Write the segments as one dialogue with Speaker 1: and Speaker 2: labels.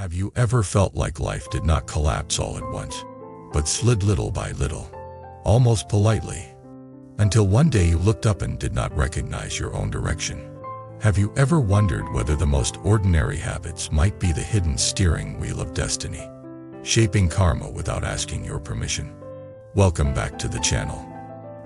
Speaker 1: Have you ever felt like life did not collapse all at once, but slid little by little, almost politely, until one day you looked up and did not recognize your own direction? Have you ever wondered whether the most ordinary habits might be the hidden steering wheel of destiny, shaping karma without asking your permission? Welcome back to the channel.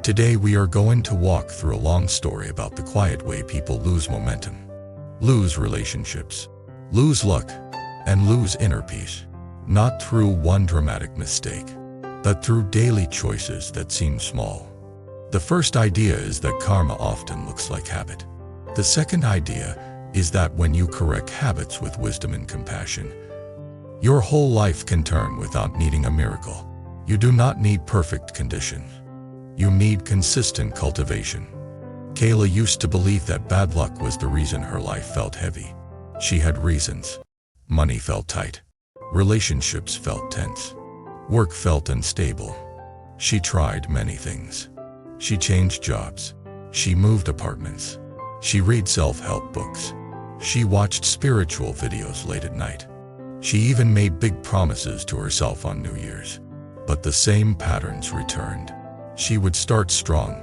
Speaker 1: Today we are going to walk through a long story about the quiet way people lose momentum, lose relationships, lose luck, and lose inner peace, not through one dramatic mistake, but through daily choices that seem small. The first idea is that karma often looks like habit. The second idea is that when you correct habits with wisdom and compassion, your whole life can turn without needing a miracle. You do not need perfect conditions. You need consistent cultivation. Kayla used to believe that bad luck was the reason her life felt heavy. She had reasons. Money felt tight. Relationships felt tense. Work felt unstable. She tried many things. She changed jobs. She moved apartments. She read self-help books. She watched spiritual videos late at night. She even made big promises to herself on New Year's. But the same patterns returned. She would start strong,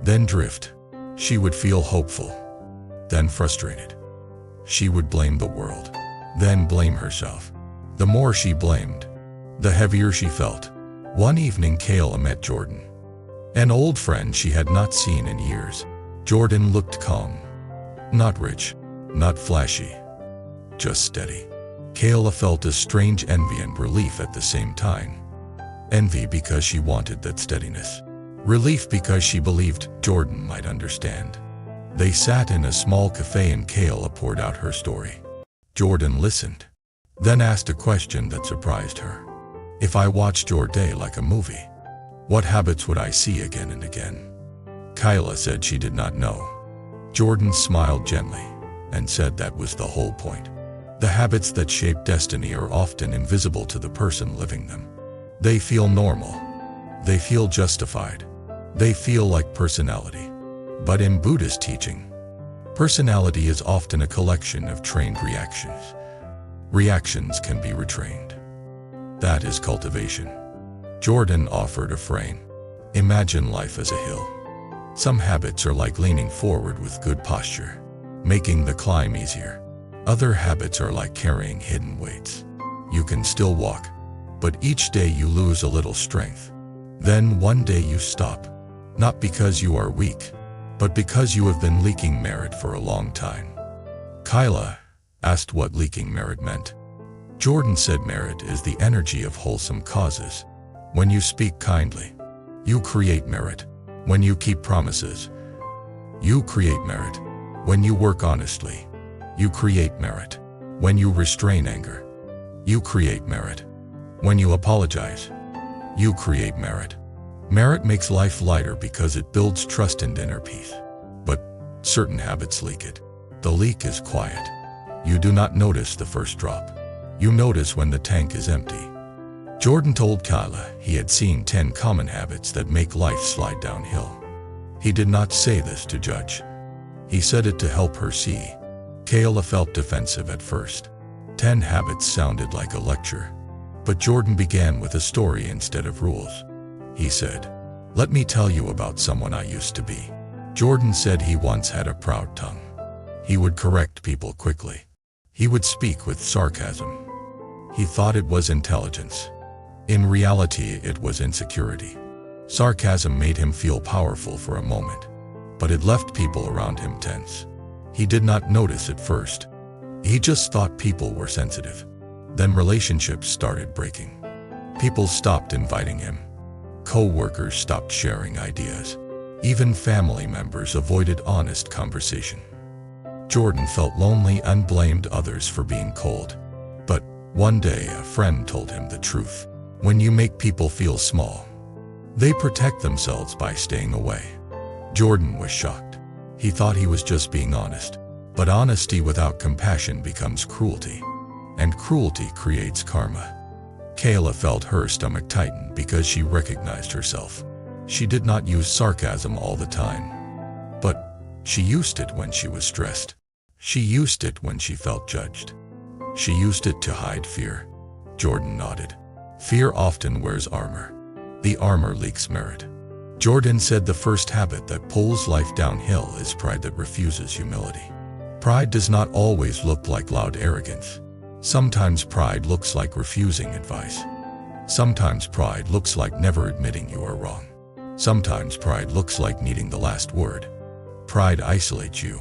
Speaker 1: then drift. She would feel hopeful, then frustrated. She would blame the world, then blame herself. The more she blamed, the heavier she felt. One evening Kayla met Jordan, an old friend she had not seen in years. Jordan looked calm, not rich, not flashy, just steady. Kayla felt a strange envy and relief at the same time. Envy because she wanted that steadiness. Relief because she believed Jordan might understand. They sat in a small cafe and Kayla poured out her story. Jordan listened, then asked a question that surprised her. If I watched your day like a movie, what habits would I see again and again? Kayla said she did not know. Jordan smiled gently and said that was the whole point. The habits that shape destiny are often invisible to the person living them. They feel normal. They feel justified. They feel like personality. But in Buddhist teaching, personality is often a collection of trained reactions. Reactions can be retrained. That is cultivation. Jordan offered a frame. Imagine life as a hill. Some habits are like leaning forward with good posture, making the climb easier. Other habits are like carrying hidden weights. You can still walk, but each day you lose a little strength. Then one day you stop, not because you are weak, but because you have been leaking merit for a long time. Kayla asked what leaking merit meant. Jordan said merit is the energy of wholesome causes. When you speak kindly, you create merit. When you keep promises, you create merit. When you work honestly, you create merit. When you restrain anger, you create merit. When you apologize, you create merit. Merit makes life lighter because it builds trust and inner peace. But certain habits leak it. The leak is quiet. You do not notice the first drop. You notice when the tank is empty. Jordan told Kayla he had seen 10 common habits that make life slide downhill. He did not say this to judge. He said it to help her see. Kayla felt defensive at first. 10 habits sounded like a lecture. But Jordan began with a story instead of rules. He said, "Let me tell you about someone I used to be." Jordan said he once had a proud tongue. He would correct people quickly. He would speak with sarcasm. He thought it was intelligence. In reality, it was insecurity. Sarcasm made him feel powerful for a moment, but it left people around him tense. He did not notice at first. He just thought people were sensitive. Then relationships started breaking. People stopped inviting him. Co-workers stopped sharing ideas. Even family members avoided honest conversation. Jordan felt lonely and blamed others for being cold. But one day a friend told him the truth. When you make people feel small, they protect themselves by staying away. Jordan was shocked. He thought he was just being honest. But honesty without compassion becomes cruelty. And cruelty creates karma. Kayla felt her stomach tighten because she recognized herself. She did not use sarcasm all the time, but she used it when she was stressed. She used it when she felt judged. She used it to hide fear. Jordan nodded. Fear often wears armor. The armor leaks merit. Jordan said the first habit that pulls life downhill is pride that refuses humility. Pride does not always look like loud arrogance. Sometimes pride looks like refusing advice. Sometimes pride looks like never admitting you are wrong. Sometimes pride looks like needing the last word. Pride isolates you.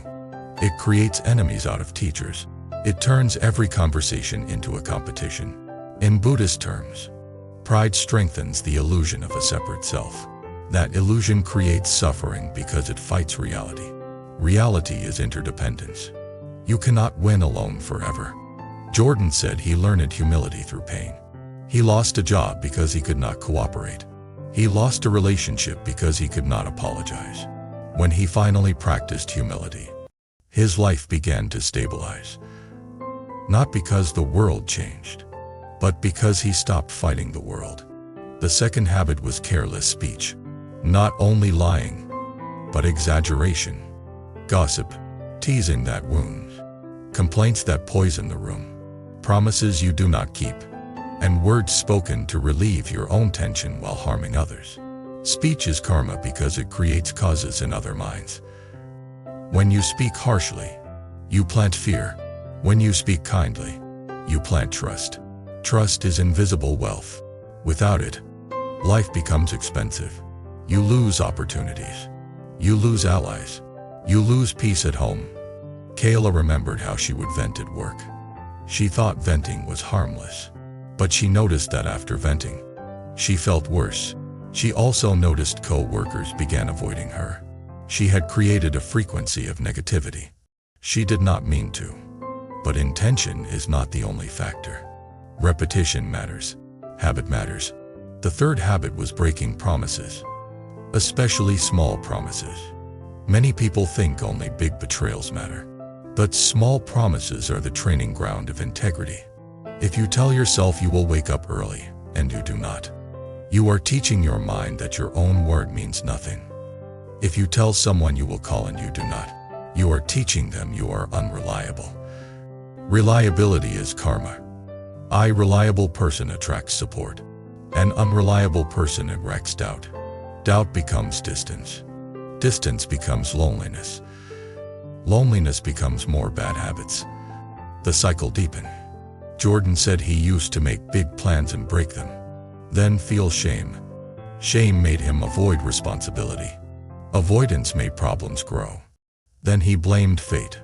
Speaker 1: It creates enemies out of teachers. It turns every conversation into a competition. In Buddhist terms, pride strengthens the illusion of a separate self. That illusion creates suffering because it fights reality. Reality is interdependence. You cannot win alone forever. Jordan said he learned humility through pain. He lost a job because he could not cooperate. He lost a relationship because he could not apologize. When he finally practiced humility, his life began to stabilize. Not because the world changed, but because he stopped fighting the world. The second habit was careless speech. Not only lying, but exaggeration, gossip, teasing that wounds, complaints that poison the room, promises you do not keep, and words spoken to relieve your own tension while harming others. Speech is karma because it creates causes in other minds. When you speak harshly, you plant fear. When you speak kindly, you plant trust. Trust is invisible wealth. Without it, life becomes expensive. You lose opportunities. You lose allies. You lose peace at home. Kayla remembered how she would vent at work. She thought venting was harmless, but she noticed that after venting, she felt worse. She also noticed co-workers began avoiding her. She had created a frequency of negativity. She did not mean to. But intention is not the only factor. Repetition matters. Habit matters. The third habit was breaking promises, especially small promises. Many people think only big betrayals matter, but small promises are the training ground of integrity. If you tell yourself you will wake up early and you do not, you are teaching your mind that your own word means nothing. If you tell someone you will call and you do not, you are teaching them you are unreliable. Reliability is karma. A reliable person attracts support. An unreliable person attracts doubt. Doubt becomes distance. Distance becomes loneliness. Loneliness becomes more bad habits. The cycle deepens. Jordan said he used to make big plans and break them, then feel shame. Shame made him avoid responsibility. Avoidance made problems grow. Then he blamed fate.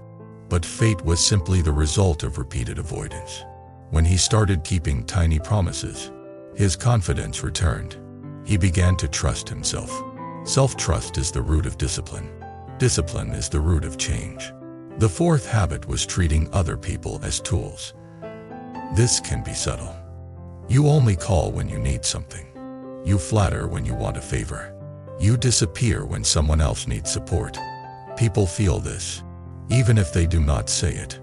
Speaker 1: But fate was simply the result of repeated avoidance. When he started keeping tiny promises, his confidence returned. He began to trust himself. Self-trust is the root of discipline. Discipline is the root of change. The fourth habit was treating other people as tools. This can be subtle. You only call when you need something. You flatter when you want a favor. You disappear when someone else needs support. People feel this, even if they do not say it.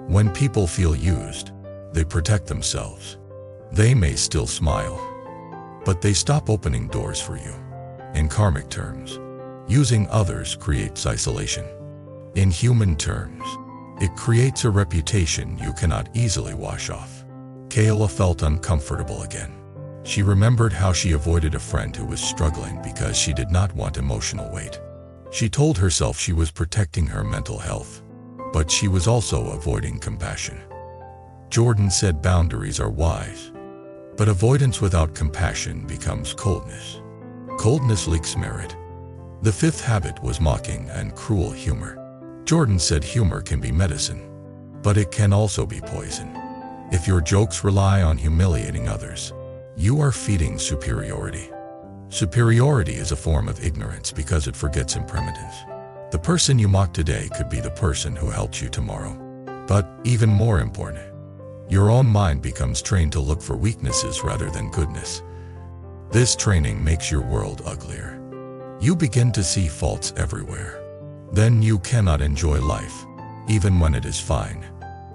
Speaker 1: When people feel used, they protect themselves. They may still smile, but they stop opening doors for you. In karmic terms, using others creates isolation. In human terms, it creates a reputation you cannot easily wash off. Kayla felt uncomfortable again. She remembered how she avoided a friend who was struggling because she did not want emotional weight. She told herself she was protecting her mental health, but she was also avoiding compassion. Jordan said boundaries are wise, but avoidance without compassion becomes coldness. Coldness leaks merit. The fifth habit was mocking and cruel humor. Jordan said humor can be medicine, but it can also be poison. If your jokes rely on humiliating others, you are feeding superiority. Superiority is a form of ignorance because it forgets impermanence. The person you mock today could be the person who helps you tomorrow. But even more important, your own mind becomes trained to look for weaknesses rather than goodness. This training makes your world uglier. You begin to see faults everywhere. Then you cannot enjoy life, even when it is fine.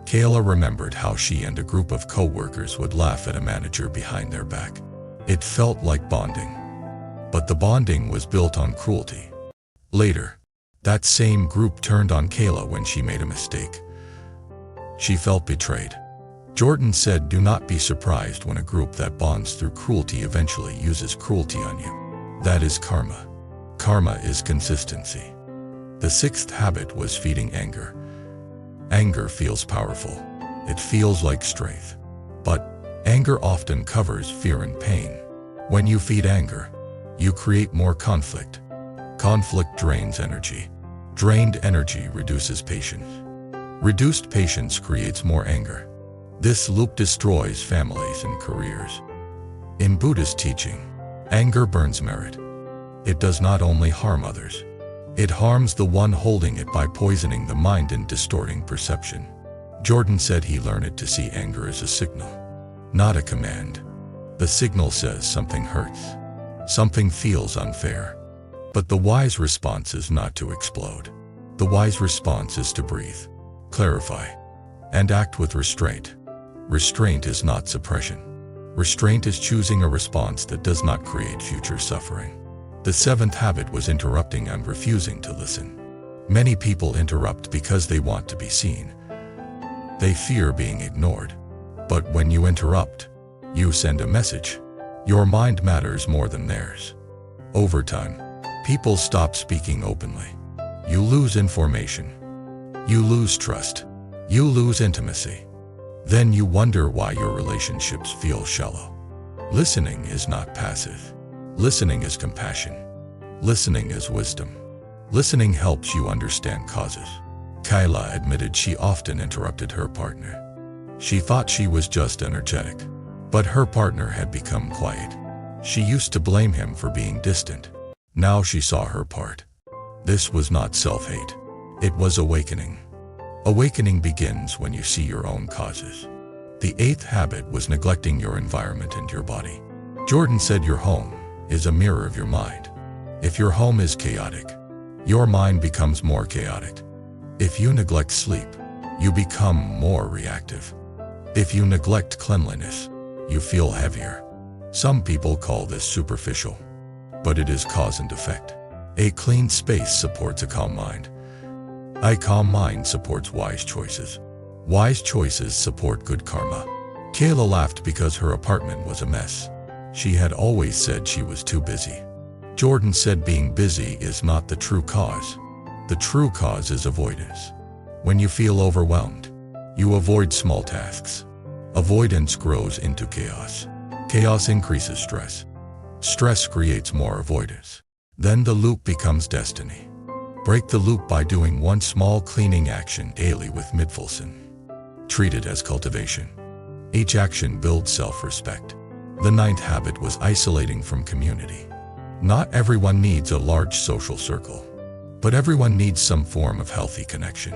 Speaker 1: Kayla remembered how she and a group of co-workers would laugh at a manager behind their back. It felt like bonding, but the bonding was built on cruelty. Later, that same group turned on Kayla when she made a mistake. She felt betrayed. Jordan said, do not be surprised when a group that bonds through cruelty eventually uses cruelty on you. That is karma. Karma is consistency. The sixth habit was feeding anger. Anger feels powerful. It feels like strength. But anger often covers fear and pain. When you feed anger, you create more conflict. Conflict drains energy. Drained energy reduces patience. Reduced patience creates more anger. This loop destroys families and careers. In Buddhist teaching, anger burns merit. It does not only harm others, it harms the one holding it by poisoning the mind and distorting perception. Jordan said he learned it to see anger as a signal, not a command. The signal says something hurts, something feels unfair. But the wise response is not to explode. The wise response is to breathe, clarify, and act with restraint. Restraint is not suppression. Restraint is choosing a response that does not create future suffering. The seventh habit was interrupting and refusing to listen. Many people interrupt because they want to be seen. They fear being ignored. But when you interrupt, you send a message. Your mind matters more than theirs. Over time, people stop speaking openly. You lose information. You lose trust. You lose intimacy. Then you wonder why your relationships feel shallow. Listening is not passive. Listening is compassion. Listening is wisdom. Listening helps you understand causes. Kyla admitted she often interrupted her partner. She thought she was just energetic, but her partner had become quiet. She used to blame him for being distant. Now she saw her part. This was not self-hate. It was awakening. Awakening begins when you see your own causes. The eighth habit was neglecting your environment and your body. Jordan said your home is a mirror of your mind. If your home is chaotic, your mind becomes more chaotic. If you neglect sleep, you become more reactive. If you neglect cleanliness, you feel heavier. Some people call this superficial, but it is cause and effect. A clean space supports a calm mind. A calm mind supports wise choices. Wise choices support good karma. Kayla laughed because her apartment was a mess. She had always said she was too busy. Jordan said being busy is not the true cause. The true cause is avoidance. When you feel overwhelmed, you avoid small tasks. Avoidance grows into chaos. Chaos increases stress. Stress creates more avoidance. Then the loop becomes destiny. Break the loop by doing one small cleaning action daily with mindfulness. Treat it as cultivation. Each action builds self-respect. The ninth habit was isolating from community. Not everyone needs a large social circle, but everyone needs some form of healthy connection.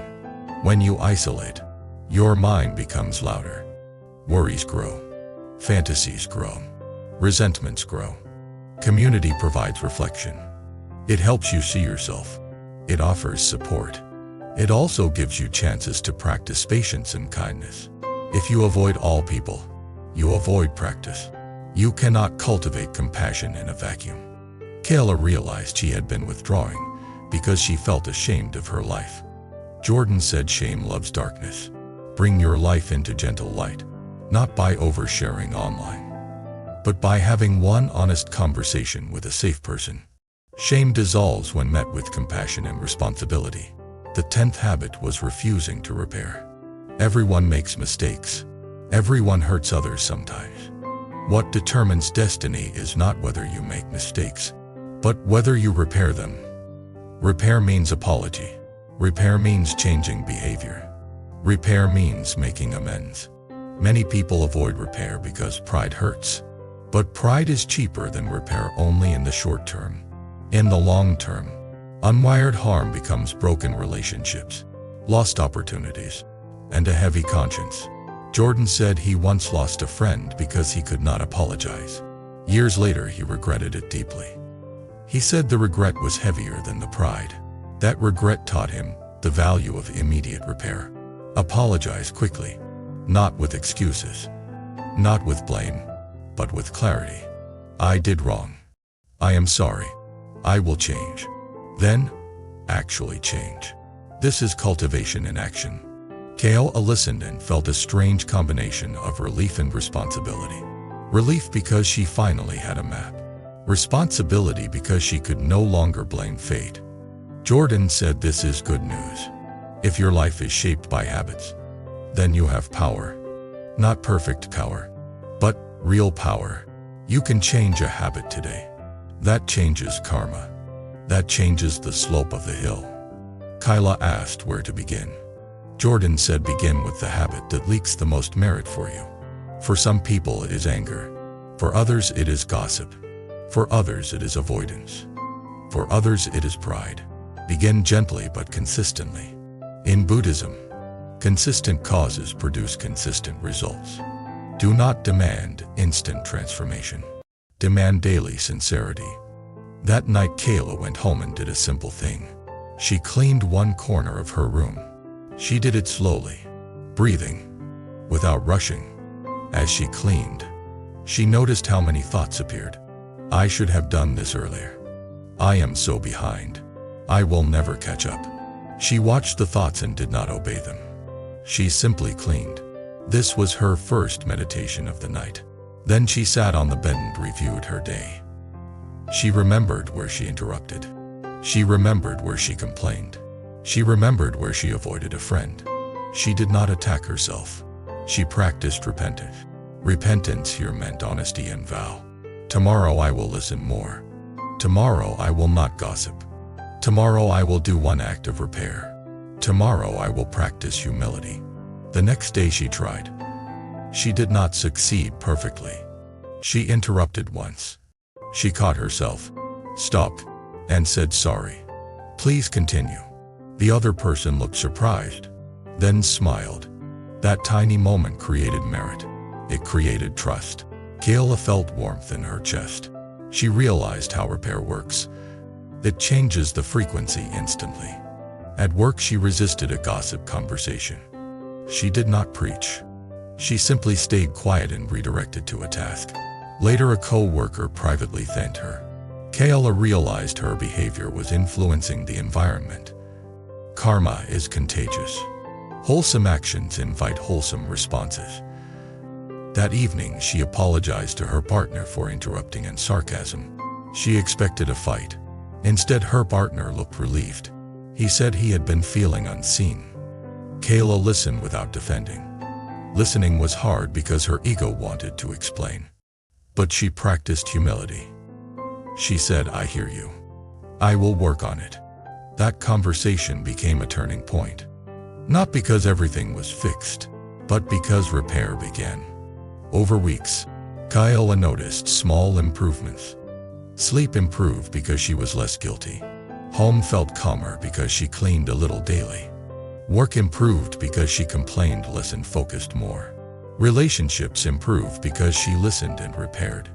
Speaker 1: When you isolate, your mind becomes louder. Worries grow. Fantasies grow. Resentments grow. Community provides reflection. It helps you see yourself. It offers support. It also gives you chances to practice patience and kindness. If you avoid all people, you avoid practice. You cannot cultivate compassion in a vacuum. Kayla realized she had been withdrawing because she felt ashamed of her life. Jordan said shame loves darkness. Bring your life into gentle light, not by oversharing online, but by having one honest conversation with a safe person. Shame dissolves when met with compassion and responsibility. The 10th habit was refusing to repair. Everyone makes mistakes. Everyone hurts others sometimes. What determines destiny is not whether you make mistakes, but whether you repair them. Repair means apology. Repair means changing behavior. Repair means making amends. Many people avoid repair because pride hurts. But pride is cheaper than repair only in the short term. In the long term, unwired harm becomes broken relationships, lost opportunities, and a heavy conscience. Jordan said he once lost a friend because he could not apologize. Years later, he regretted it deeply. He said the regret was heavier than the pride. That regret taught him the value of immediate repair. Apologize quickly, not with excuses, not with blame, but with clarity. I did wrong. I am sorry. I will change. Then, actually change. This is cultivation in action. Kayla listened and felt a strange combination of relief and responsibility. Relief because she finally had a map. Responsibility because she could no longer blame fate. Jordan said, "This is good news. If your life is shaped by habits, then you have power. Not perfect power, but real power. You can change a habit today. That changes karma. That changes the slope of the hill." Kayla asked where to begin. Jordan said, "Begin with the habit that leaks the most merit for you. For some people it is anger. For others it is gossip. For others it is avoidance. For others it is pride. Begin gently but consistently. In Buddhism, consistent causes produce consistent results. Do not demand instant transformation. Demand daily sincerity." That night, Kayla went home and did a simple thing. She cleaned one corner of her room. She did it slowly, breathing, without rushing. As she cleaned, she noticed how many thoughts appeared. "I should have done this earlier. I am so behind. I will never catch up." She watched the thoughts and did not obey them. She simply cleaned. This was her first meditation of the night. Then she sat on the bed and reviewed her day. She remembered where she interrupted. She remembered where she complained. She remembered where she avoided a friend. She did not attack herself. She practiced repentance. Repentance here meant honesty and vow. Tomorrow I will listen more. Tomorrow I will not gossip. Tomorrow I will do one act of repair. Tomorrow I will practice humility. The next day she tried. She did not succeed perfectly. She interrupted once. She caught herself, stopped, and said, "Sorry. Please continue." The other person looked surprised, then smiled. That tiny moment created merit. It created trust. Kayla felt warmth in her chest. She realized how repair works. It changes the frequency instantly. At work, she resisted a gossip conversation. She did not preach. She simply stayed quiet and redirected to a task. Later, a co-worker privately thanked her. Kayla realized her behavior was influencing the environment. Karma is contagious. Wholesome actions invite wholesome responses. That evening, she apologized to her partner for interrupting and sarcasm. She expected a fight. Instead, her partner looked relieved. He said he had been feeling unseen. Kayla listened without defending. Listening was hard because her ego wanted to explain. But she practiced humility. She said, "I hear you. I will work on it." That conversation became a turning point. Not because everything was fixed, but because repair began. Over weeks, Kayla noticed small improvements. Sleep improved because she was less guilty. Home felt calmer because she cleaned a little daily. Work improved because she complained less and focused more. Relationships improved because she listened and repaired.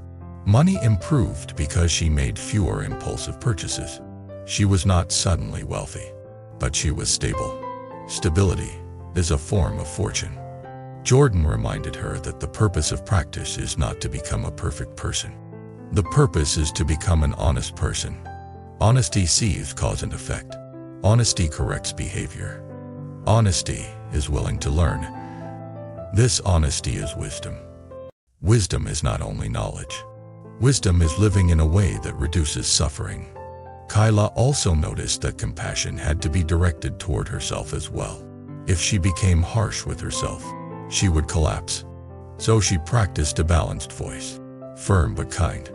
Speaker 1: Money improved because she made fewer impulsive purchases. She was not suddenly wealthy, but she was stable. Stability is a form of fortune. Jordan reminded her that the purpose of practice is not to become a perfect person. The purpose is to become an honest person. Honesty sees cause and effect. Honesty corrects behavior. Honesty is willing to learn. This honesty is wisdom. Wisdom is not only knowledge. Wisdom is living in a way that reduces suffering. Kayla also noticed that compassion had to be directed toward herself as well. If she became harsh with herself, she would collapse. So she practiced a balanced voice, firm but kind.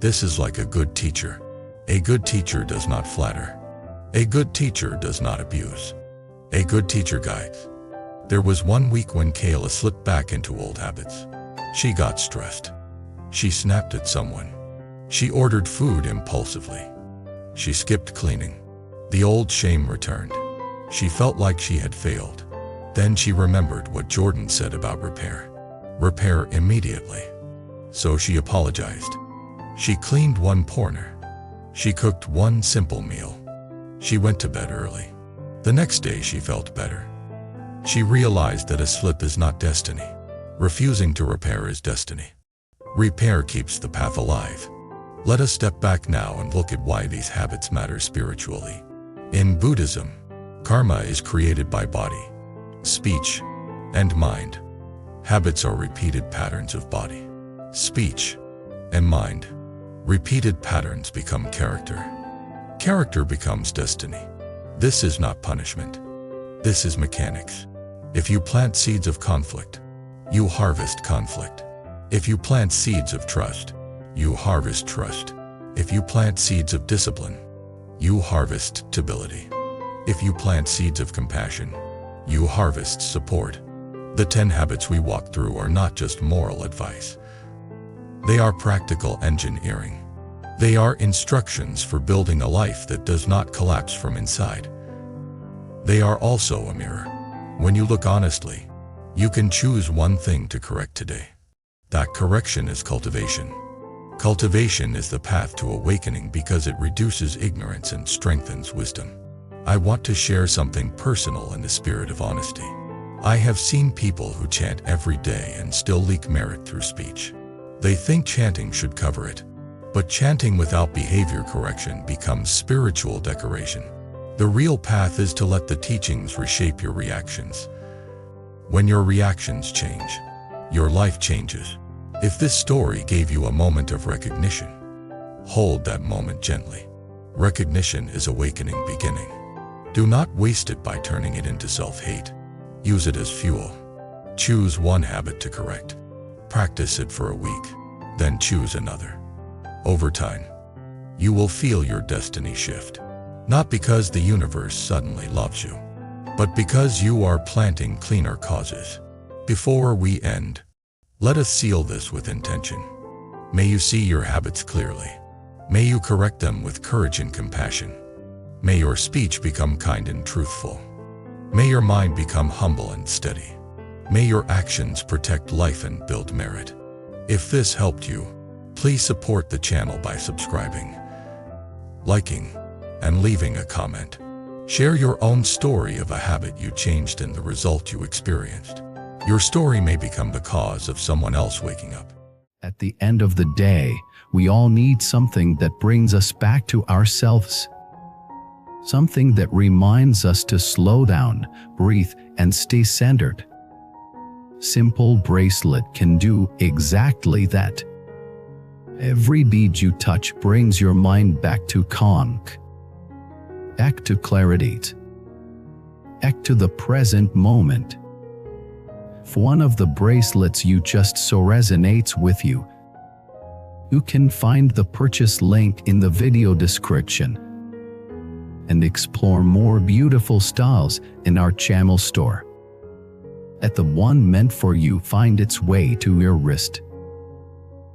Speaker 1: This is like a good teacher. A good teacher does not flatter. A good teacher does not abuse. A good teacher guides. There was one week when Kayla slipped back into old habits. She got stressed. She snapped at someone. She ordered food impulsively. She skipped cleaning. The old shame returned. She felt like she had failed. Then she remembered what Jordan said about repair. Repair immediately. So she apologized. She cleaned one corner. She cooked one simple meal. She went to bed early. The next day she felt better. She realized that a slip is not destiny. Refusing to repair is destiny. Repair keeps the path alive. Let us step back now and look at why these habits matter spiritually. In Buddhism, karma is created by body. speech, and mind. Habits are repeated patterns of body, speech, and mind. Repeated patterns become character. Character becomes destiny. This is not punishment. This is mechanics. If you plant seeds of conflict, you harvest conflict. If you plant seeds of trust, you harvest trust. If you plant seeds of discipline, you harvest stability. If you plant seeds of compassion, you harvest support. The 10 habits we walk through are not just moral advice. They are practical engineering. They are instructions for building a life that does not collapse from inside. They are also a mirror. When you look honestly, you can choose one thing to correct today. That correction is cultivation. Cultivation is the path to awakening because it reduces ignorance and strengthens wisdom. I want to share something personal in the spirit of honesty. I have seen people who chant every day and still leak merit through speech. They think chanting should cover it. But chanting without behavior correction becomes spiritual decoration. The real path is to let the teachings reshape your reactions. When your reactions change, your life changes. If this story gave you a moment of recognition, hold that moment gently. Recognition is awakening beginning. Do not waste it by turning it into self-hate. Use it as fuel. Choose one habit to correct. Practice it for a week, then choose another. Over time, you will feel your destiny shift. Not because the universe suddenly loves you, but because you are planting cleaner causes. Before we end, let us seal this with intention. May you see your habits clearly. May you correct them with courage and compassion. May your speech become kind and truthful. May your mind become humble and steady. May your actions protect life and build merit. If this helped you, please support the channel by subscribing, liking, and leaving a comment. Share your own story of a habit you changed and the result you experienced. Your story may become the cause of someone else waking up.
Speaker 2: At the end of the day, we all need something that brings us back to ourselves. Something that reminds us to slow down, breathe, and stay centered. Simple bracelet can do exactly that. Every bead you touch brings your mind back to calm, back to clarity, back to the present moment. If one of the bracelets you just saw resonates with you, you can find the purchase link in the video description and explore more beautiful styles in our channel store. Let the one meant for you find its way to your wrist.